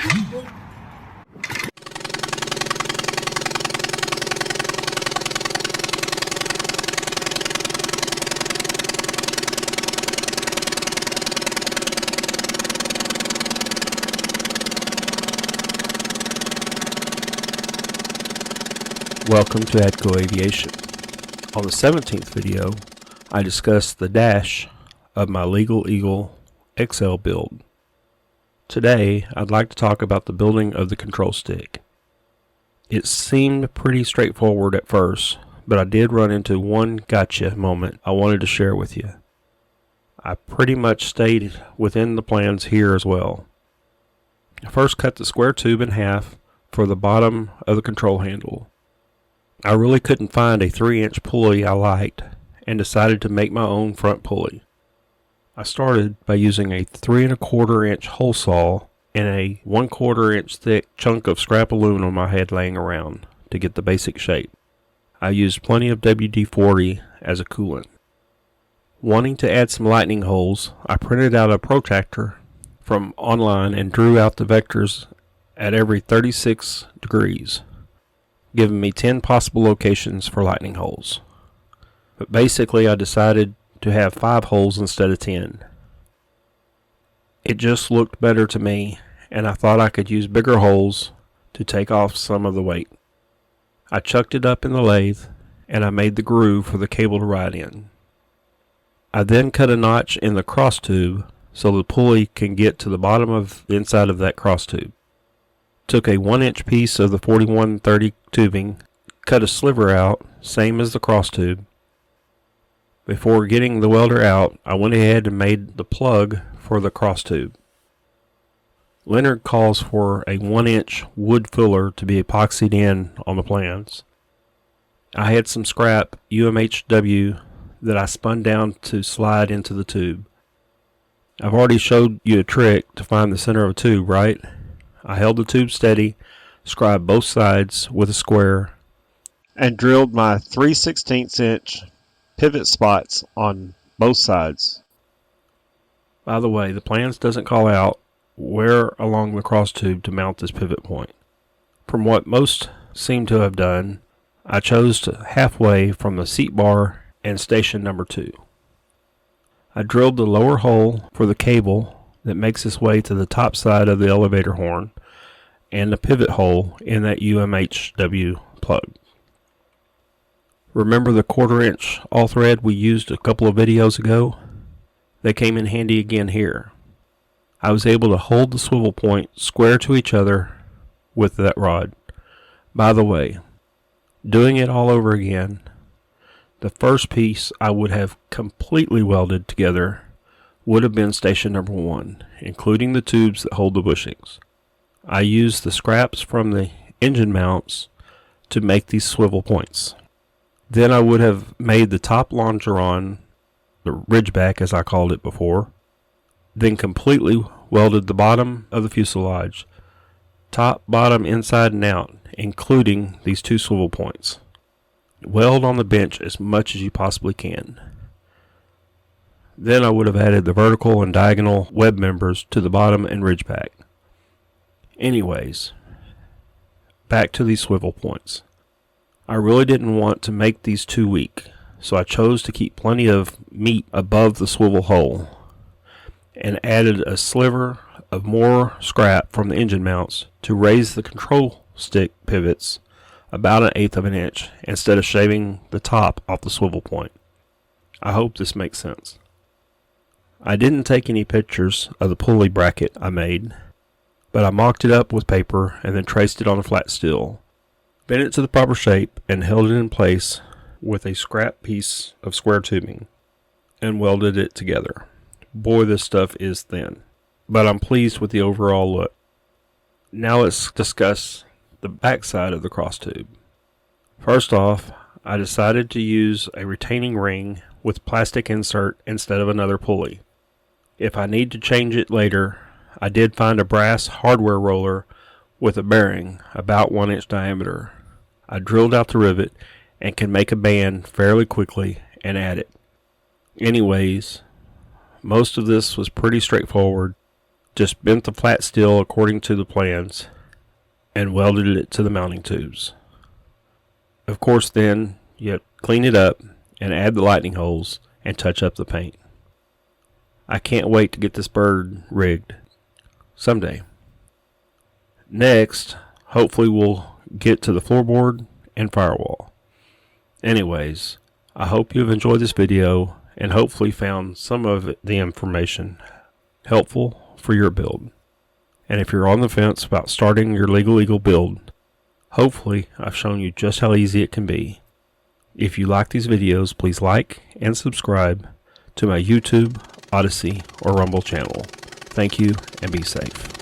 Welcome to ADCO Aviation. On the 17th video, I discussed the dash of my Legal Eagle XL build. Today, I'd like to talk about the building of the control stick. It seemed pretty straightforward at first, but I did run into one gotcha moment I wanted to share with you. I pretty much stayed within the plans here as well. I first cut the square tube in half for the bottom of the control handle. I really couldn't find a 3-inch pulley I liked and decided to make my own front pulley. I started by using a 3 1/4 inch hole saw and a 1/4 inch thick chunk of scrap aluminum I had laying around to get the basic shape. I used plenty of WD-40 as a coolant. Wanting to add some lightning holes, I printed out a protractor from online and drew out the vectors at every 36 degrees. Giving me 10 possible locations for lightning holes. But basically I decided to have 5 holes instead of 10. It just looked better to me, and I thought I could use bigger holes to take off some of the weight. I chucked it up in the lathe, and I made the groove for the cable to ride in. I then cut a notch in the cross tube so the pulley can get to the bottom of the inside of that cross tube. Took a 1-inch piece of the 4130 tubing, cut a sliver out, same as the cross tube. Before getting the welder out, I went ahead and made the plug for the cross tube. Leonard calls for a 1-inch wood filler to be epoxied in on the plans. I had some scrap UMHW that I spun down to slide into the tube. I've already showed you a trick to find the center of a tube, right? I held the tube steady, scribed both sides with a square, and drilled my 3/16 inch pivot spots on both sides. By the way, the plans doesn't call out where along the cross tube to mount this pivot point. From what most seem to have done, I chose to halfway from the seat bar and station number 2. I drilled the lower hole for the cable that makes its way to the top side of the elevator horn and the pivot hole in that UMHW plug. Remember the 1/4 inch all thread we used a couple of videos ago? They came in handy again here. I was able to hold the swivel point square to each other with that rod. By the way, doing it all over again, the first piece I would have completely welded together would have been station number 1, including the tubes that hold the bushings. I used the scraps from the engine mounts to make these swivel points. Then I would have made the top longeron, the ridgeback as I called it before, then completely welded the bottom of the fuselage, top, bottom, inside and out, including these 2 swivel points. Weld on the bench as much as you possibly can. Then I would have added the vertical and diagonal web members to the bottom and ridgeback. Anyways, back to these swivel points. I really didn't want to make these too weak, so I chose to keep plenty of meat above the swivel hole and added a sliver of more scrap from the engine mounts to raise the control stick pivots about 1/8 of an inch instead of shaving the top off the swivel point. I hope this makes sense. I didn't take any pictures of the pulley bracket I made, but I mocked it up with paper and then traced it on a flat steel, bent it to the proper shape, and held it in place with a scrap piece of square tubing, and welded it together. Boy, this stuff is thin, but I'm pleased with the overall look. Now let's discuss the back side of the cross tube. First off, I decided to use a retaining ring with plastic insert instead of another pulley. If I need to change it later, I did find a brass hardware roller with a bearing about 1 inch diameter. I drilled out the rivet and can make a band fairly quickly and add it. Anyways, most of this was pretty straightforward. Just bent the flat steel according to the plans and welded it to the mounting tubes. Of course, then you clean it up and add the lightning holes and touch up the paint. I can't wait to get this bird rigged someday. Next, hopefully we'll get to the floorboard and firewall. Anyways, I hope you've enjoyed this video and hopefully found some of the information helpful for your build. And if you're on the fence about starting your Legal Eagle build, hopefully I've shown you just how easy it can be. If you like these videos, please like and subscribe to my YouTube, Odyssey, or Rumble channel. Thank you and be safe.